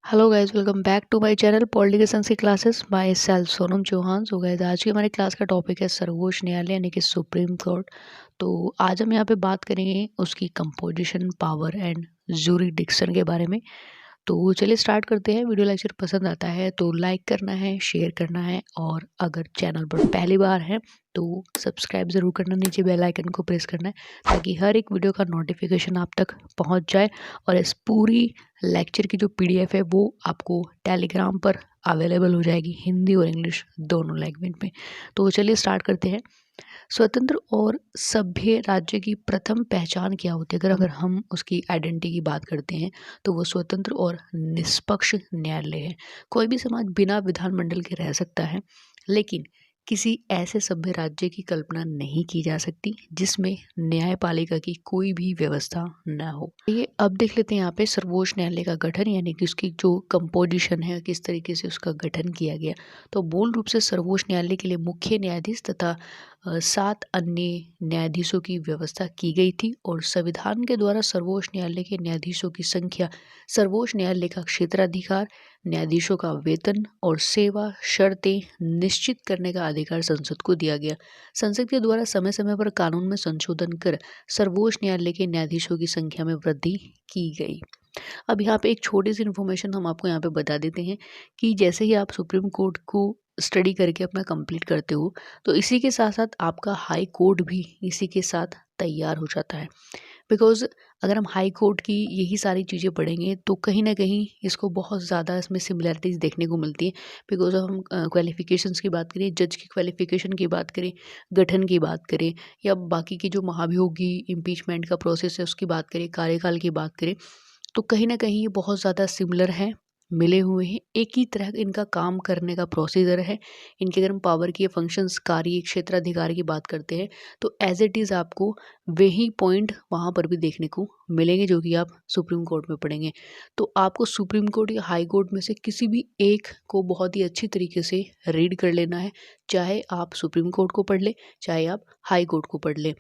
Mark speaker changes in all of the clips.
Speaker 1: Hello guys, welcome back to my channel political science की classes by self Sonam Chauhan. So guys, आज की हमारी class का टॉपिक है सर्वोच्च न्यायालय यानी कि सुप्रीम कोर्ट। तो आज हम यहाँ पे बात करेंगे उसकी कंपोजिशन, पावर एंड ज्यूरिडिक्शन के बारे में। तो चलिए स्टार्ट करते हैं। वीडियो लेक्चर पसंद आता है तो लाइक करना है, शेयर करना है, और अगर चैनल पर पहली बार है तो सब्सक्राइब ज़रूर करना, नीचे बेल आइकन को प्रेस करना है ताकि हर एक वीडियो का नोटिफिकेशन आप तक पहुंच जाए। और इस पूरी लेक्चर की जो पीडीएफ है वो आपको टेलीग्राम पर अवेलेबल हो जाएगी, हिंदी और इंग्लिश दोनों लैंग्वेज में। तो चलिए स्टार्ट करते हैं। स्वतंत्र और सभ्य राज्य की प्रथम पहचान क्या होती है? अगर हम उसकी आइडेंटिटी की बात करते हैं तो वो स्वतंत्र और निष्पक्ष न्यायालय है। कोई भी समाज बिना विधानमंडल के रह सकता है, लेकिन किसी ऐसे सभ्य राज्य की कल्पना नहीं की जा सकती जिसमें न्यायपालिका की कोई भी व्यवस्था न हो। ये अब देख लेते हैं यहाँ पे सर्वोच्च न्यायालय का गठन यानी कि उसकी जो कंपोजिशन है, किस तरीके से उसका गठन किया गया। तो मूल रूप से सर्वोच्च न्यायालय के लिए मुख्य न्यायाधीश तथा 7 अन्य न्यायाधीशों की व्यवस्था की गई थी, और संविधान के द्वारा सर्वोच्च न्यायालय के न्यायाधीशों की संख्या, सर्वोच्च न्यायालय का क्षेत्राधिकार, न्यायाधीशों का वेतन और सेवा शर्तें निश्चित करने का अधिकार संसद को दिया गया। संसद के द्वारा समय समय पर कानून में संशोधन कर सर्वोच्च न्यायालय के न्यायाधीशों की संख्या में वृद्धि की गई। अब यहाँ पे एक छोटी सी इन्फॉर्मेशन हम आपको यहाँ पे बता देते हैं कि जैसे ही आप सुप्रीम कोर्ट को स्टडी करके अपना कंप्लीट करते हो तो इसी के साथ साथ आपका हाई कोर्ट भी इसी के साथ तैयार हो जाता है। बिकॉज अगर हम हाई कोर्ट की यही सारी चीज़ें पढ़ेंगे तो कहीं ना कहीं इसको बहुत ज़्यादा इसमें सिमिलैरिटीज़ देखने को मिलती है। बिकॉज हम क्वालिफिकेशंस की बात करें, जज की क्वालिफिकेशन की बात करें, गठन की बात करें, या बाकी की जो महाभियोगी इम्पीचमेंट का प्रोसेस है उसकी बात करें, कार्यकाल की बात करें, तो कहीं न कहीं ये बहुत ज़्यादा सिमिलर हैं, मिले हुए हैं। एक ही तरह इनका काम करने का प्रोसीजर है। इनके अगर हम पावर की फंक्शंस, कार्य, क्षेत्राधिकार की बात करते हैं तो एज़ इट इज़ आपको वही पॉइंट वहाँ पर भी देखने को मिलेंगे जो कि आप सुप्रीम कोर्ट में पढ़ेंगे। तो आपको सुप्रीम कोर्ट या हाई कोर्ट में से किसी भी एक को बहुत ही अच्छी तरीके से रीड कर लेना है। चाहे आप सुप्रीम कोर्ट को पढ़ लें, चाहे आप हाई कोर्ट को पढ़ लें।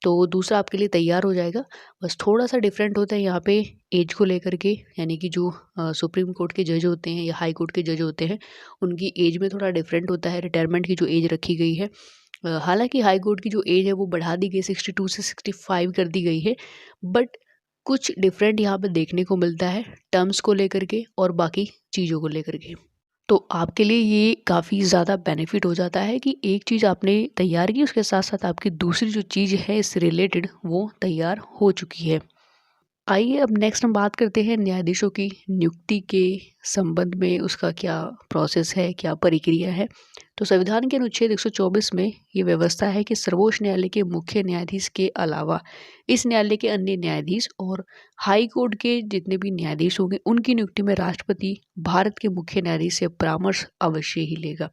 Speaker 1: तो दूसरा आपके लिए तैयार हो जाएगा। बस थोड़ा सा डिफरेंट होता है यहाँ पे एज को लेकर के, यानी कि जो सुप्रीम कोर्ट के जज होते हैं या हाई कोर्ट के जज होते हैं उनकी एज में थोड़ा डिफरेंट होता है। रिटायरमेंट की जो एज रखी गई है, हालांकि हाई कोर्ट की जो एज है वो बढ़ा दी गई, 62 से 65 कर दी गई है। बट कुछ डिफरेंट यहाँ पे देखने को मिलता है टर्म्स को लेकर के और बाकी चीज़ों को लेकर के। तो आपके लिए ये काफ़ी ज़्यादा बेनिफिट हो जाता है कि एक चीज़ आपने तैयार की, उसके साथ साथ आपकी दूसरी जो चीज़ है इससे रिलेटेड वो तैयार हो चुकी है। आइए अब नेक्स्ट हम बात करते हैं न्यायाधीशों की नियुक्ति के संबंध में। उसका क्या प्रोसेस है, क्या प्रक्रिया है। तो संविधान के अनुच्छेद 124 में ये व्यवस्था है कि सर्वोच्च न्यायालय के मुख्य न्यायाधीश के अलावा इस न्यायालय के अन्य न्यायाधीश और हाई कोर्ट के जितने भी न्यायाधीश होंगे उनकी नियुक्ति में राष्ट्रपति भारत के मुख्य न्यायाधीश से परामर्श अवश्य ही लेगा।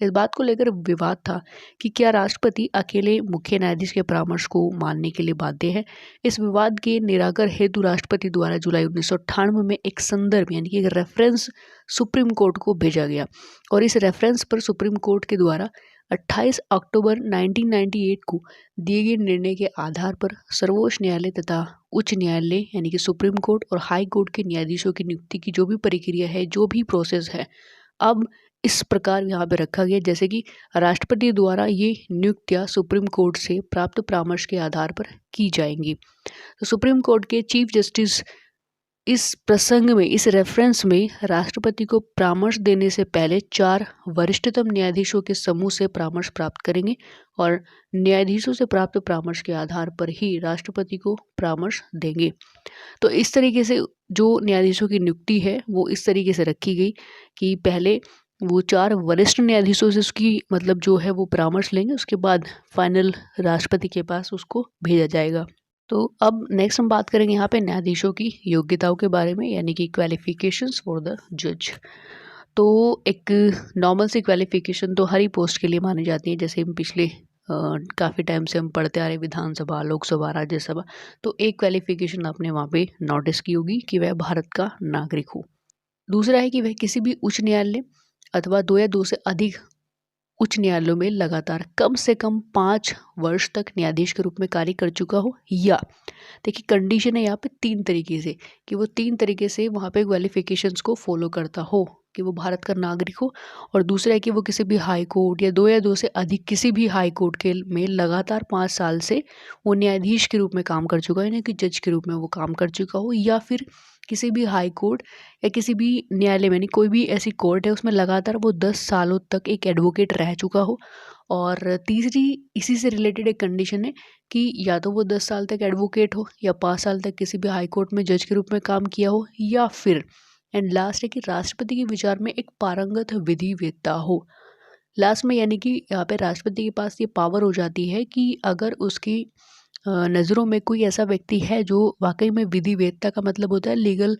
Speaker 1: इस बात को लेकर विवाद था कि क्या राष्ट्रपति अकेले मुख्य न्यायाधीश के परामर्श को मानने के लिए बाध्य है। इस विवाद के निराकरण हेतु राष्ट्रपति द्वारा जुलाई 1998 में एक संदर्भ यानी कि एक रेफरेंस सुप्रीम कोर्ट को भेजा गया, और इस रेफरेंस पर सुप्रीम कोर्ट के द्वारा 28 अक्टूबर 1998 को दिए गए निर्णय के आधार पर सर्वोच्च न्यायालय तथा उच्च न्यायालय यानी कि सुप्रीम कोर्ट और हाई कोर्ट के न्यायाधीशों की नियुक्ति की जो भी प्रक्रिया है, जो भी प्रोसेस है, अब इस प्रकार यहाँ पे रखा गया जैसे कि राष्ट्रपति द्वारा ये नियुक्तियाँ सुप्रीम कोर्ट से प्राप्त परामर्श के आधार पर की जाएंगी। तो सुप्रीम कोर्ट के चीफ जस्टिस इस प्रसंग में, इस रेफरेंस में राष्ट्रपति को परामर्श देने से पहले 4 वरिष्ठतम न्यायाधीशों के समूह से परामर्श प्राप्त करेंगे, और न्यायाधीशों से प्राप्त परामर्श के आधार पर ही राष्ट्रपति को परामर्श देंगे। तो इस तरीके से जो न्यायाधीशों की नियुक्ति है वो इस तरीके से रखी गई कि पहले वो 4 वरिष्ठ न्यायाधीशों से उसकी मतलब जो है वो परामर्श लेंगे, उसके बाद फाइनल राष्ट्रपति के पास उसको भेजा जाएगा। तो अब नेक्स्ट हम बात करेंगे यहाँ पे न्यायाधीशों की योग्यताओं के बारे में, यानी कि क्वालिफिकेशंस फॉर द जज। तो एक नॉर्मल सी क्वालिफिकेशन तो हर ही पोस्ट के लिए मानी जाती है, जैसे हम पिछले काफ़ी टाइम से हम पढ़ते आ रहे विधानसभा, लोकसभा, राज्यसभा। तो एक क्वालिफिकेशन आपने वहाँ पे नोटिस की होगी कि वह भारत का नागरिक हो। दूसरा है कि वह किसी भी उच्च न्यायालय अथवा 2 या 2 से अधिक उच्च न्यायालयों में लगातार कम से कम 5 वर्ष तक न्यायाधीश के रूप में कार्य कर चुका हो, या देखिए कंडीशन है यहाँ पे 3 तरीके से कि वो 3 तरीके से वहाँ पे क्वालिफिकेशंस को फॉलो करता हो कि वो भारत का नागरिक हो, और दूसरा है कि वो किसी भी हाई कोर्ट या दो से अधिक किसी भी हाई कोर्ट के में लगातार 5 साल से वो न्यायाधीश के रूप में काम कर चुका हो, यानी कि जज के रूप में वो काम कर चुका हो, या फिर किसी भी हाई कोर्ट या किसी भी न्यायालय में, यानी कोई भी ऐसी कोर्ट है उसमें लगातार वो 10 सालों तक एक एडवोकेट रह चुका हो। और तीसरी इसी से रिलेटेड एक कंडीशन है कि या तो वो 10 साल तक एडवोकेट हो, या 5 साल तक किसी भी हाई कोर्ट में जज के रूप में काम किया हो, या फिर एंड लास्ट है कि राष्ट्रपति के विचार में एक पारंगत विधिवेत्ता हो। लास्ट में यानी कि यहाँ पे राष्ट्रपति के पास ये पावर हो जाती है कि अगर उसकी नज़रों में कोई ऐसा व्यक्ति है जो वाकई में विधिवेत्ता का मतलब होता है लीगल,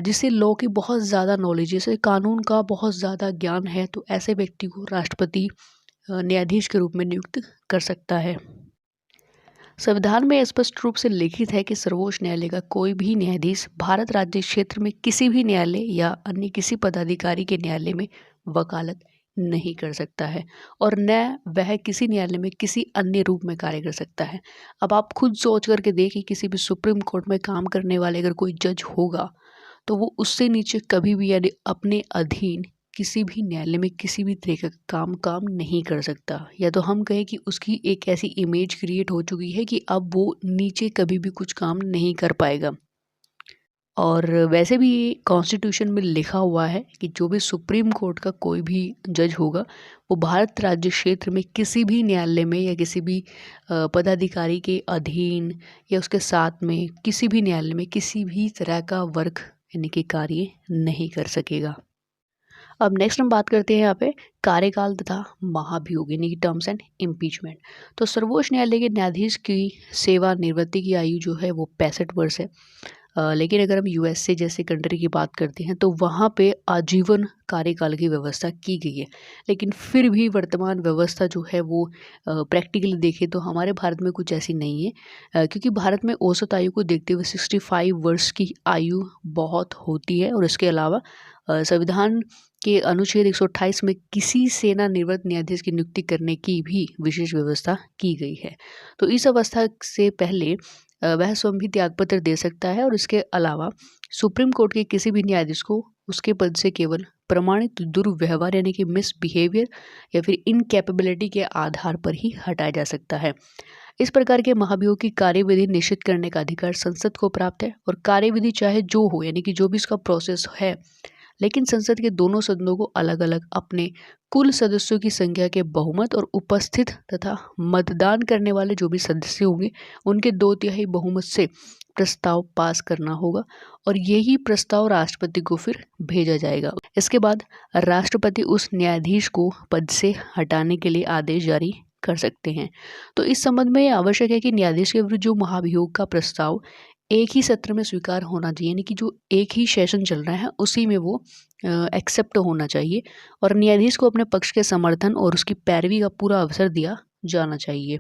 Speaker 1: जिसे लॉ की बहुत ज़्यादा नॉलेज, जैसे कानून का बहुत ज़्यादा ज्ञान है, तो ऐसे व्यक्ति को राष्ट्रपति न्यायाधीश के रूप में नियुक्त कर सकता है। संविधान में स्पष्ट रूप से लिखित है कि सर्वोच्च न्यायालय का कोई भी न्यायाधीश भारत राज्य क्षेत्र में किसी भी न्यायालय या अन्य किसी पदाधिकारी के न्यायालय में वकालत नहीं कर सकता है, और न वह किसी न्यायालय में किसी अन्य रूप में कार्य कर सकता है। अब आप खुद सोच करके देखिए, किसी भी सुप्रीम कोर्ट में काम करने वाले अगर कोई जज होगा तो वो उससे नीचे कभी भी यानी अपने अधीन किसी भी न्यायालय में किसी भी तरह का काम नहीं कर सकता, या तो हम कहें कि उसकी एक ऐसी इमेज क्रिएट हो चुकी है कि अब वो नीचे कभी भी कुछ काम नहीं कर पाएगा। और वैसे भी कॉन्स्टिट्यूशन में लिखा हुआ है कि जो भी सुप्रीम कोर्ट का कोई भी जज होगा वो भारत राज्य क्षेत्र में किसी भी न्यायालय में या किसी भी पदाधिकारी के अधीन या उसके साथ में किसी भी न्यायालय में किसी भी तरह का वर्क यानी कि कार्य नहीं कर सकेगा। अब नेक्स्ट हम बात करते हैं यहाँ पे कार्यकाल तथा महाभियोग यानी कि टर्म्स एंड इम्पीचमेंट। तो सर्वोच्च न्यायालय के न्यायाधीश की सेवानिवृत्ति की आयु जो है वो 65 वर्ष है। लेकिन अगर हम यूएसए जैसे कंट्री की बात करते हैं तो वहाँ पे आजीवन कार्यकाल की व्यवस्था की गई है, लेकिन फिर भी वर्तमान व्यवस्था जो है वो प्रैक्टिकली देखें तो हमारे भारत में कुछ ऐसी नहीं है, क्योंकि भारत में औसत आयु को देखते हुए 65 वर्ष की आयु बहुत होती है। और इसके अलावा संविधान के अनुच्छेद 128 में किसी सेवानिवृत्त न्यायाधीश की नियुक्ति करने की भी विशेष व्यवस्था की गई है। तो इस अवस्था से पहले वह स्वयं भी त्यागपत्र दे सकता है, और इसके अलावा सुप्रीम कोर्ट के किसी भी न्यायाधीश को उसके पद से केवल प्रमाणित दुर्व्यवहार यानी कि मिसबिहेवियर या फिर इनकैपेबिलिटी के आधार पर ही हटाया जा सकता है। इस प्रकार के महाभियोग की कार्यविधि निश्चित करने का अधिकार संसद को प्राप्त है, और कार्यविधि चाहे जो हो यानी कि जो भी इसका प्रोसेस है, लेकिन संसद के दोनों सदनों को अलग अलग अपने कुल सदस्यों की संख्या के बहुमत और उपस्थित तथा मतदान करने वाले जो भी सदस्य होंगे उनके 2/3 बहुमत से प्रस्ताव पास करना होगा, और यही प्रस्ताव राष्ट्रपति को फिर भेजा जाएगा। इसके बाद राष्ट्रपति उस न्यायाधीश को पद से हटाने के लिए आदेश जारी कर सकते हैं। तो इस संबंध में आवश्यक है कि न्यायाधीश के विरुद्ध जो महाभियोग का प्रस्ताव एक ही सत्र में स्वीकार होना चाहिए, यानी कि जो एक ही सेशन चल रहा है उसी में वो एक्सेप्ट होना चाहिए, और न्यायाधीश को अपने पक्ष के समर्थन और उसकी पैरवी का पूरा अवसर दिया जाना चाहिए।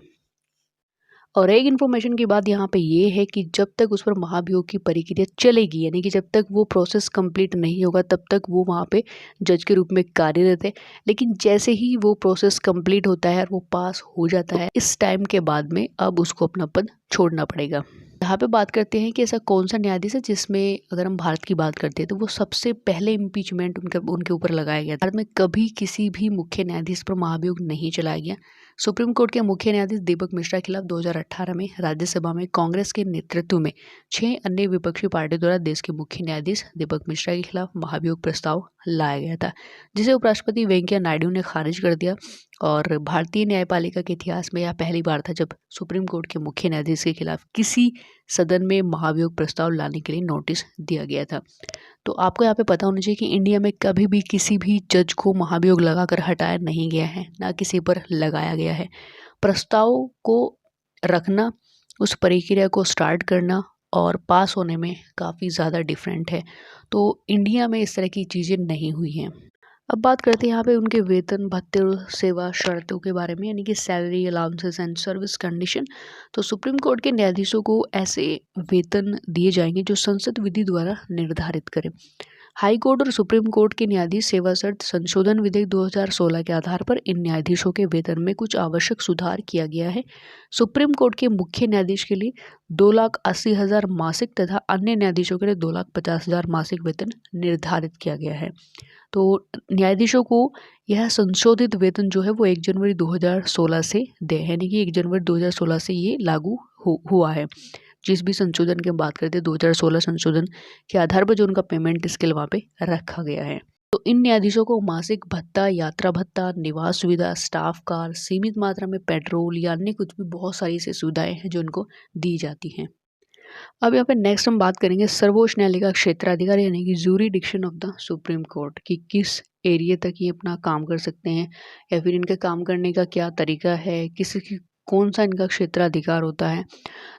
Speaker 1: और एक इन्फॉर्मेशन की बात यहाँ पे ये है कि जब तक उस पर महाभियोग की प्रक्रिया चलेगी, यानी कि जब तक वो प्रोसेस कंप्लीट नहीं होगा तब तक वो वहाँ पे जज के रूप में कार्यरत है। लेकिन जैसे ही वो प्रोसेस कंप्लीट होता है और वो पास हो जाता है, इस टाइम के बाद में अब उसको अपना पद छोड़ना पड़ेगा। यहाँ पे बात करते हैं कि ऐसा कौन सा न्यायाधीश है जिसमें अगर हम भारत की बात करते हैं तो वो सबसे पहले इम्पीचमेंट उनके ऊपर लगाया गया। भारत में कभी किसी भी मुख्य न्यायाधीश पर महाभियोग नहीं चलाया गया। सुप्रीम कोर्ट के मुख्य न्यायाधीश दीपक मिश्रा के खिलाफ 2018 में राज्यसभा में कांग्रेस के नेतृत्व में 6 अन्य विपक्षी पार्टियों द्वारा देश के मुख्य न्यायाधीश दीपक मिश्रा के खिलाफ महाभियोग प्रस्ताव लाया गया था, जिसे उपराष्ट्रपति वेंकैया नायडू ने खारिज कर दिया। और भारतीय न्यायपालिका के इतिहास में यह पहली बार था जब सुप्रीम कोर्ट के मुख्य न्यायाधीश के खिलाफ किसी सदन में महाभियोग प्रस्ताव लाने के लिए नोटिस दिया गया था। तो आपको यहाँ पे पता होना चाहिए कि इंडिया में कभी भी किसी भी जज को महाभियोग लगाकर हटाया नहीं गया है, ना किसी पर लगाया गया है। प्रस्ताव को रखना, उस प्रक्रिया को स्टार्ट करना और पास होने में काफ़ी ज़्यादा डिफरेंट है। तो इंडिया में इस तरह की चीज़ें नहीं हुई हैं। अब बात करते हैं यहाँ पे उनके वेतन भत्ते और सेवा शर्तों के बारे में, यानी कि salary allowances and service condition. तो सुप्रीम कोर्ट के न्यायाधीशों को ऐसे वेतन दिए जाएंगे जो संसद विधि द्वारा निर्धारित करें। हाई कोर्ट और सुप्रीम कोर्ट के न्यायाधीश सेवा शर्त संशोधन विधेयक 2016 के आधार पर इन न्यायाधीशों के वेतन में कुछ आवश्यक सुधार किया गया है। सुप्रीम कोर्ट के मुख्य न्यायाधीश के लिए 2,80,000 मासिक तथा अन्य न्यायाधीशों के लिए 2,50,000 मासिक वेतन निर्धारित किया गया है। तो न्यायाधीशों को यह संशोधित वेतन जो है वो 1 जनवरी 2016 से दे, यानी कि 1 जनवरी 2016 से ये लागू हुआ है। जिस भी संशोधन की हम बात करते हैं 2016 संशोधन के आधार पर जो उनका पेमेंट स्केल वहाँ पे रखा गया है। तो इन न्यायाधीशों को मासिक भत्ता, यात्रा भत्ता, निवास सुविधा, स्टाफ कार, सीमित मात्रा में पेट्रोल या अन्य कुछ भी बहुत सारी ऐसी सुविधाएं हैं जो उनको दी जाती हैं। अब यहाँ पे नेक्स्ट हम बात करेंगे सर्वोच्च न्यायालय का क्षेत्राधिकार यानी कि jurisdiction of the supreme court कि किस एरिया तक ये अपना काम कर सकते हैं या फिर इनके काम करने का क्या तरीका है, किसी की कौन सा इनका क्षेत्राधिकार होता है।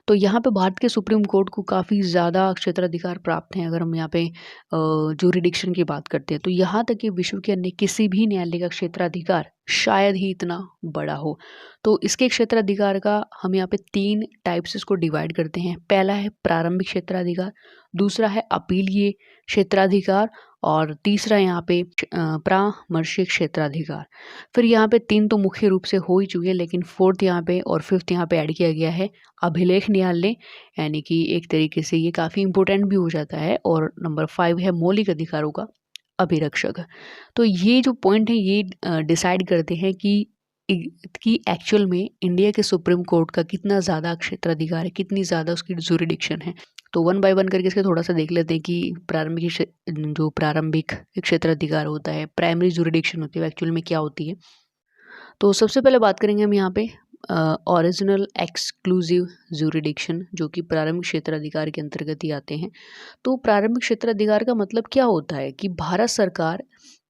Speaker 1: तो यहाँ पे भारत के सुप्रीम कोर्ट को काफ़ी ज़्यादा क्षेत्राधिकार प्राप्त हैं। अगर हम यहाँ पे जूरिडिक्शन की बात करते हैं तो यहाँ तक कि विश्व के अन्य किसी भी न्यायालय का क्षेत्राधिकार शायद ही इतना बड़ा हो। तो इसके क्षेत्राधिकार का हम यहाँ पे 3 टाइप्स इसको डिवाइड करते हैं। पहला है प्रारंभिक क्षेत्राधिकार, दूसरा है अपीलीय क्षेत्राधिकार और तीसरा यहाँ पे परामर्शी क्षेत्राधिकार। फिर यहाँ पे 3 तो मुख्य रूप से हो ही चुके हैं, लेकिन 4th यहाँ पे और 5th यहाँ पे ऐड किया गया है अभिलेख न्यायालय, यानी कि एक तरीके से ये काफ़ी इंपॉर्टेंट भी हो जाता है। और नंबर 5 है मौलिक अधिकारों का अभिरक्षक। तो ये जो पॉइंट है ये डिसाइड करते हैं कि एक्चुअल में इंडिया के सुप्रीम कोर्ट का कितना ज़्यादा क्षेत्राधिकार है, कितनी ज़्यादा उसकी जूरिडिक्शन है। तो 1 बाय 1 करके इसके थोड़ा सा देख लेते हैं कि प्रारंभिक क्षेत्राधिकार होता है, प्राइमरी जूरिडिक्शन होती है, एक्चुअल में क्या होती है। तो सबसे पहले बात करेंगे हम यहाँ पे ओरिजिनल एक्सक्लूसिव जूरिडिक्शन जो कि प्रारंभिक क्षेत्राधिकार के अंतर्गत ही आते हैं। तो प्रारंभिक क्षेत्राधिकार का मतलब क्या होता है कि भारत सरकार,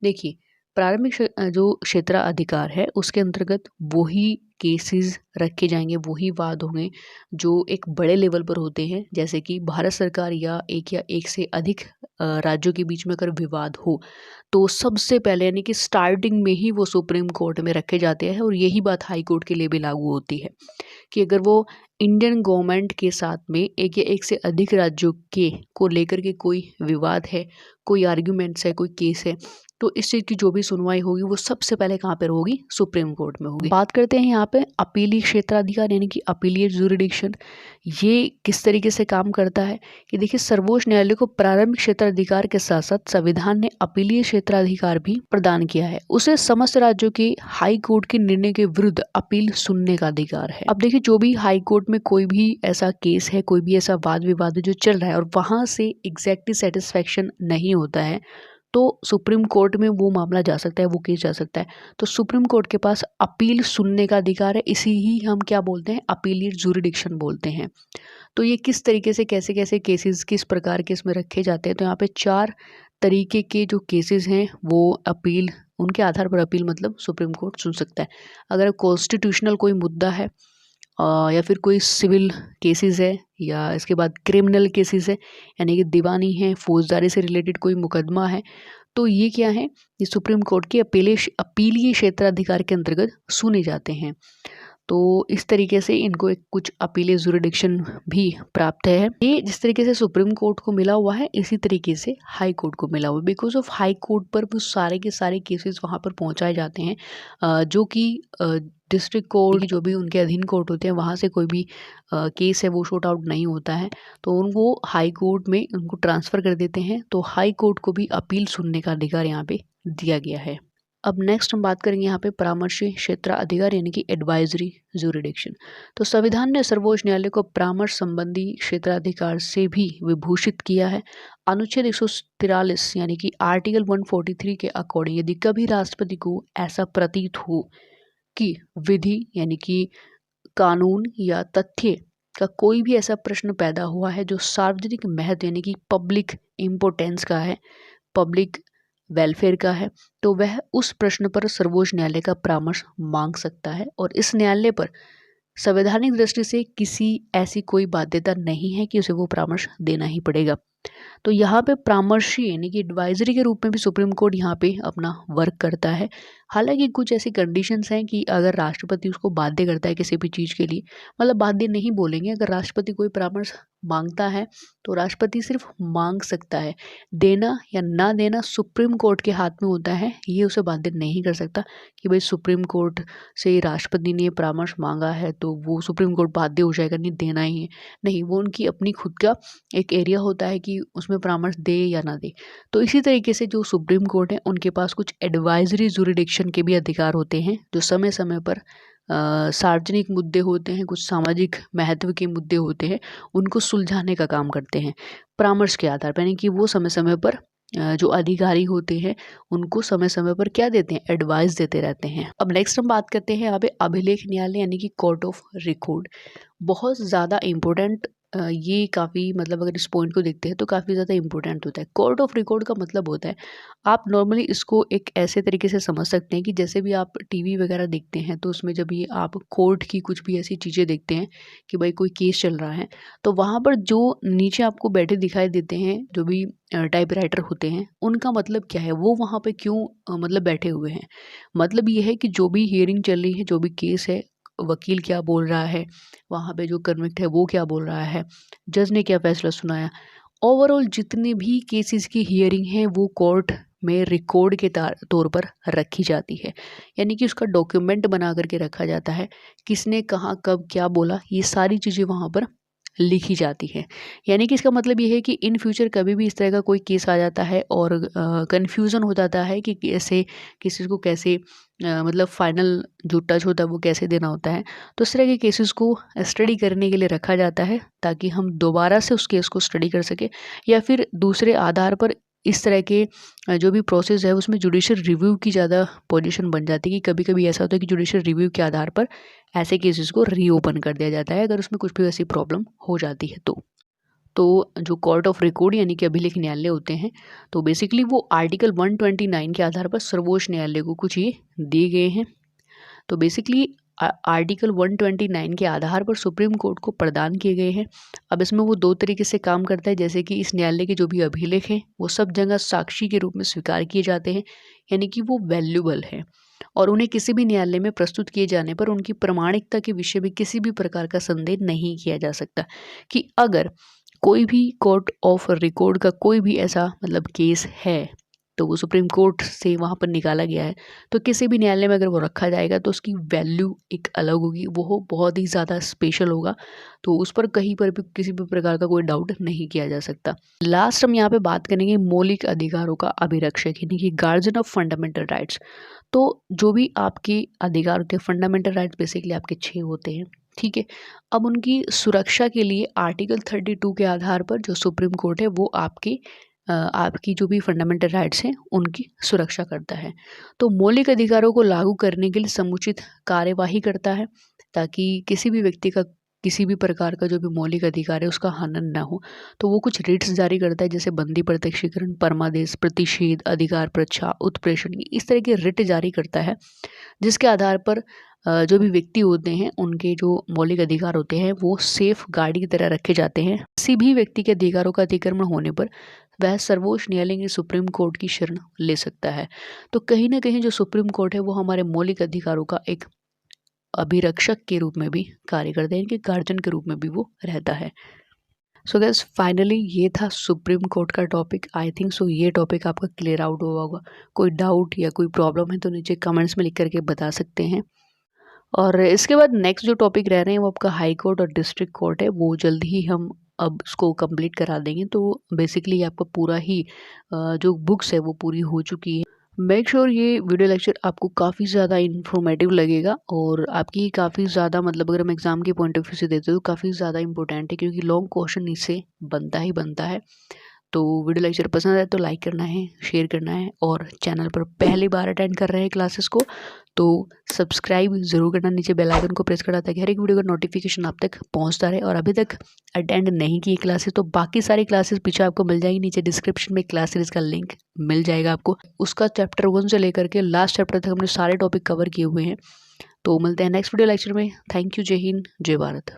Speaker 1: देखिए प्रारंभिक जो क्षेत्राधिकार है उसके अंतर्गत वही केसेस रखे जाएंगे, वही वाद होंगे जो एक बड़े लेवल पर होते हैं, जैसे कि भारत सरकार या एक से अधिक राज्यों के बीच में अगर विवाद हो तो सबसे पहले यानी कि स्टार्टिंग में ही वो सुप्रीम कोर्ट में रखे जाते हैं। और यही बात हाई कोर्ट के लिए भी लागू होती है कि अगर वो इंडियन गवर्नमेंट के साथ में एक या एक से अधिक राज्यों के को लेकर के कोई विवाद है, कोई आर्ग्यूमेंट्स है, कोई केस है, तो इस चीज़ की जो भी सुनवाई होगी वो सबसे पहले कहाँ पर होगी, सुप्रीम कोर्ट में होगी। बात करते हैं यहाँ पे अपीलीय क्षेत्राधिकार यानी कि अपीलीय जूरिडिक्शन। ये किस तरीके से काम करता है कि देखिए सर्वोच्च न्यायालय को प्रारंभिक क्षेत्राधिकार के साथ साथ संविधान ने अपीलीय क्षेत्राधिकार भी प्रदान किया है। उसे समस्त राज्यों के हाई कोर्ट के निर्णय के विरुद्ध अपील सुनने का अधिकार है। अब देखिए जो भी हाई कोर्ट में कोई भी ऐसा केस है, कोई भी ऐसा वाद विवाद जो चल रहा है और वहां से एग्जैक्टली सेटिस्फेक्शन नहीं होता है तो सुप्रीम कोर्ट में वो मामला जा सकता है, वो केस जा सकता है। तो सुप्रीम कोर्ट के पास अपील सुनने का अधिकार है, इसी ही हम क्या बोलते हैं, अपीलीय जूरिडिक्शन बोलते हैं। तो ये किस तरीके से कैसे कैसे केसेस किस प्रकार के इसमें रखे जाते हैं, तो यहाँ पे 4 तरीके के जो केसेस हैं वो अपील, उनके आधार पर अपील मतलब सुप्रीम कोर्ट सुन सकता है। अगर कॉन्स्टिट्यूशनल कोई मुद्दा है या फिर कोई सिविल केसेस है या इसके बाद क्रिमिनल केसेस है यानी कि दीवानी है, फौजदारी से रिलेटेड कोई मुकदमा है, तो ये क्या है, ये सुप्रीम कोर्ट के अपीलीय क्षेत्राधिकार के अंतर्गत सुने जाते हैं। तो इस तरीके से इनको एक कुछ अपीलीय जूरिडिक्शन भी प्राप्त है। ये जिस तरीके से सुप्रीम कोर्ट को मिला हुआ है इसी तरीके से हाई कोर्ट को मिला हुआ है। बिकॉज ऑफ हाई कोर्ट पर वो सारे के सारे केसेस वहाँ पर पहुँचाए जाते हैं जो कि डिस्ट्रिक्ट कोर्ट जो भी उनके अधीन कोर्ट होते हैं वहाँ से कोई भी केस है वो शॉर्ट आउट नहीं होता है, तो उनको हाई कोर्ट में उनको ट्रांसफ़र कर देते हैं। तो हाई कोर्ट को भी अपील सुनने का अधिकार यहाँ पे दिया गया है। अब नेक्स्ट हम बात करेंगे यहाँ पे परामर्शी क्षेत्राधिकार यानी कि एडवाइजरी जूरिडिक्शन। तो संविधान ने सर्वोच्च न्यायालय को परामर्श संबंधी क्षेत्राधिकार से भी विभूषित किया है। अनुच्छेद 143 यानी कि आर्टिकल 143 के अकॉर्डिंग यदि कभी राष्ट्रपति को ऐसा प्रतीत हो कि विधि यानी कि कानून या तथ्य का कोई भी ऐसा प्रश्न पैदा हुआ है जो सार्वजनिक महत्व यानी कि पब्लिक इम्पोर्टेंस का है, पब्लिक वेलफेयर का है, तो वह उस प्रश्न पर सर्वोच्च न्यायालय का परामर्श मांग सकता है। और इस न्यायालय पर संवैधानिक दृष्टि से किसी ऐसी कोई बाध्यता नहीं है कि उसे वो परामर्श देना ही पड़ेगा। तो यहाँ पे परामर्शी यानी कि एडवाइजरी के रूप में भी सुप्रीम कोर्ट यहाँ पे अपना वर्क करता है। हालांकि कुछ ऐसी कंडीशंस हैं कि अगर राष्ट्रपति उसको बाध्य करता है किसी भी चीज़ के लिए, मतलब बाध्य नहीं बोलेंगे, अगर राष्ट्रपति कोई परामर्श मांगता है तो राष्ट्रपति सिर्फ मांग सकता है, देना या ना देना सुप्रीम कोर्ट के हाथ में होता है। ये उसे बाध्य नहीं कर सकता कि भाई सुप्रीम कोर्ट से राष्ट्रपति ने ये परामर्श मांगा है तो वो सुप्रीम कोर्ट बाध्य हो जाएगा नहीं देना ही है। नहीं, वो उनकी अपनी खुद का एक एरिया होता है कि उसमें परामर्श दे या ना दे। तो इसी तरीके से जो सुप्रीम कोर्ट है उनके पास कुछ एडवाइजरी जुरिडिक्शन के भी अधिकार होते हैं, जो समय समय पर सार्वजनिक मुद्दे होते हैं, कुछ सामाजिक महत्व के मुद्दे होते हैं, उनको सुलझाने का काम करते हैं परामर्श के आधार पर। यानी कि वो समय समय पर जो अधिकारी होते हैं उनको समय समय पर क्या देते हैं, एडवाइस देते रहते हैं। अब नेक्स्ट हम बात करते हैं यहाँ पे अभिलेख न्यायालय यानी कि कोर्ट ऑफ रिकॉर्ड। बहुत ज़्यादा इम्पोर्टेंट ये काफ़ी, मतलब अगर इस पॉइंट को देखते हैं तो काफ़ी ज़्यादा इंपॉर्टेंट होता है। कोर्ट ऑफ रिकॉर्ड का मतलब होता है, आप नॉर्मली इसको एक ऐसे तरीके से समझ सकते हैं कि जैसे भी आप टीवी वगैरह देखते हैं तो उसमें जब ये आप कोर्ट की कुछ भी ऐसी चीज़ें देखते हैं कि भाई कोई केस चल रहा है, तो वहाँ पर जो नीचे आपको बैठे दिखाई देते हैं जो भी टाइप राइटर होते हैं, उनका मतलब क्या है, वो वहाँ पे क्यों मतलब बैठे हुए हैं। मतलब ये है कि जो भी हियरिंग चल रही है, जो भी केस है, वकील क्या बोल रहा है, वहाँ पे जो कन्विक्ट है वो क्या बोल रहा है, जज ने क्या फैसला सुनाया, ओवरऑल जितने भी केसेस की हियरिंग है वो कोर्ट में रिकॉर्ड के तौर पर रखी जाती है। यानी कि उसका डॉक्यूमेंट बना करके रखा जाता है, किसने कहाँ कब क्या बोला, ये सारी चीज़ें वहाँ पर लिखी जाती है। यानी कि इसका मतलब ये है कि इन फ्यूचर कभी भी इस तरह का कोई केस आ जाता है और कन्फ्यूज़न हो जाता है कि कैसे किसी को कैसे मतलब फाइनल जो टच होता है वो कैसे देना होता है, तो इस तरह के केसेस को स्टडी करने के लिए रखा जाता है ताकि हम दोबारा से उस केस को स्टडी कर सके, या फिर दूसरे आधार पर इस तरह के जो भी प्रोसेस है उसमें जुडिशियल रिव्यू की ज़्यादा पोजीशन बन जाती है कि कभी कभी ऐसा होता है कि जुडिशियल रिव्यू के आधार पर ऐसे केसेस को रीओपन कर दिया जाता है अगर उसमें कुछ भी ऐसी प्रॉब्लम हो जाती है तो जो कोर्ट ऑफ रिकॉर्ड यानी कि अभिलेख न्यायालय होते हैं, तो बेसिकली वो आर्टिकल 129 के आधार पर सर्वोच्च न्यायालय को कुछ ये दिए गए हैं। तो बेसिकली आर्टिकल 129 के आधार पर सुप्रीम कोर्ट को प्रदान किए गए हैं। अब इसमें वो दो तरीके से काम करता है, जैसे कि इस न्यायालय के जो भी अभिलेख हैं वो सब जगह साक्षी के रूप में स्वीकार किए जाते हैं, यानी कि वो वैल्यूबल है और उन्हें किसी भी न्यायालय में प्रस्तुत किए जाने पर उनकी प्रामाणिकता के विषय में किसी भी प्रकार का संदेह नहीं किया जा सकता कि अगर कोई भी कोर्ट ऑफ रिकॉर्ड का कोई भी ऐसा मतलब केस है तो वो सुप्रीम कोर्ट से वहाँ पर निकाला गया है, तो किसी भी न्यायालय में अगर वो रखा जाएगा तो उसकी वैल्यू एक अलग होगी, वो बहुत ही ज़्यादा स्पेशल होगा, तो उस पर कहीं पर भी किसी भी प्रकार का कोई डाउट नहीं किया जा सकता। लास्ट हम यहाँ पे बात करेंगे मौलिक अधिकारों का अभिरक्षक यानी कि गार्जियन ऑफ फंडामेंटल राइट्स। तो जो भी आपके अधिकार होते हैं, फंडामेंटल राइट्स बेसिकली आपके 6 होते हैं, ठीक है। अब उनकी सुरक्षा के लिए आर्टिकल 32 के आधार पर जो सुप्रीम कोर्ट है वो आपकी जो भी फंडामेंटल राइट्स हैं उनकी सुरक्षा करता है। तो मौलिक अधिकारों को लागू करने के लिए समुचित कार्यवाही करता है ताकि किसी भी व्यक्ति का किसी भी प्रकार का जो भी मौलिक अधिकार है उसका हनन ना हो। तो वो कुछ रिट्स जारी करता है, जैसे बंदी प्रत्यक्षीकरण, परमादेश, प्रतिषेध, अधिकार प्रच्छा, उत्प्रेषण, इस तरह के रिट जारी करता है जिसके आधार पर जो भी व्यक्ति होते हैं उनके जो मौलिक अधिकार होते हैं वो सेफ गार्ड की तरह रखे जाते हैं। किसी भी व्यक्ति के अधिकारों का अतिक्रमण होने पर वह सर्वोच्च न्यायालय की सुप्रीम कोर्ट की शरण ले सकता है। तो कहीं ना कहीं जो सुप्रीम कोर्ट है वो हमारे मौलिक अधिकारों का एक अभिरक्षक के रूप में भी कार्य करता है, इनके गार्जियन के रूप में भी वो रहता है। सो गैस फाइनली ये था सुप्रीम कोर्ट का टॉपिक। आई थिंक सो ये टॉपिक आपका क्लियर आउट हुआ होगा। कोई डाउट या कोई प्रॉब्लम है तो नीचे कमेंट्स में लिख करके बता सकते हैं। और इसके बाद नेक्स्ट जो टॉपिक रह रहे हैं वो आपका हाई कोर्ट और डिस्ट्रिक्ट कोर्ट है, वो जल्द ही हम अब इसको कंप्लीट करा देंगे। तो बेसिकली आपका पूरा ही जो बुक्स है वो पूरी हो चुकी है। मेक श्योर ये वीडियो लेक्चर आपको काफ़ी ज़्यादा इन्फॉर्मेटिव लगेगा और आपकी काफ़ी ज़्यादा मतलब अगर हम एग्ज़ाम के पॉइंट ऑफ व्यू से देते हो तो काफ़ी ज़्यादा इंपॉर्टेंट है क्योंकि लॉन्ग क्वेश्चन इससे बनता ही बनता है। तो वीडियो लेक्चर पसंद आए तो लाइक करना है, शेयर करना है और चैनल पर पहली बार अटेंड कर रहे हैं क्लासेस को तो सब्सक्राइब ज़रूर करना, नीचे बेल आइकन को प्रेस करना ताकि हर एक वीडियो का नोटिफिकेशन आप तक पहुंचता रहे। और अभी तक अटेंड नहीं किए क्लासेस तो बाकी सारी क्लासेस पीछे आपको मिल जाएंगी, नीचे डिस्क्रिप्शन में क्लास सीरीज का लिंक मिल जाएगा आपको। उसका चैप्टर 1 से लेकर के लास्ट चैप्टर तक हमने सारे टॉपिक कवर किए हुए हैं। तो मिलते हैं नेक्स्ट वीडियो लेक्चर में। Thank you. जय हिंद, जय भारत।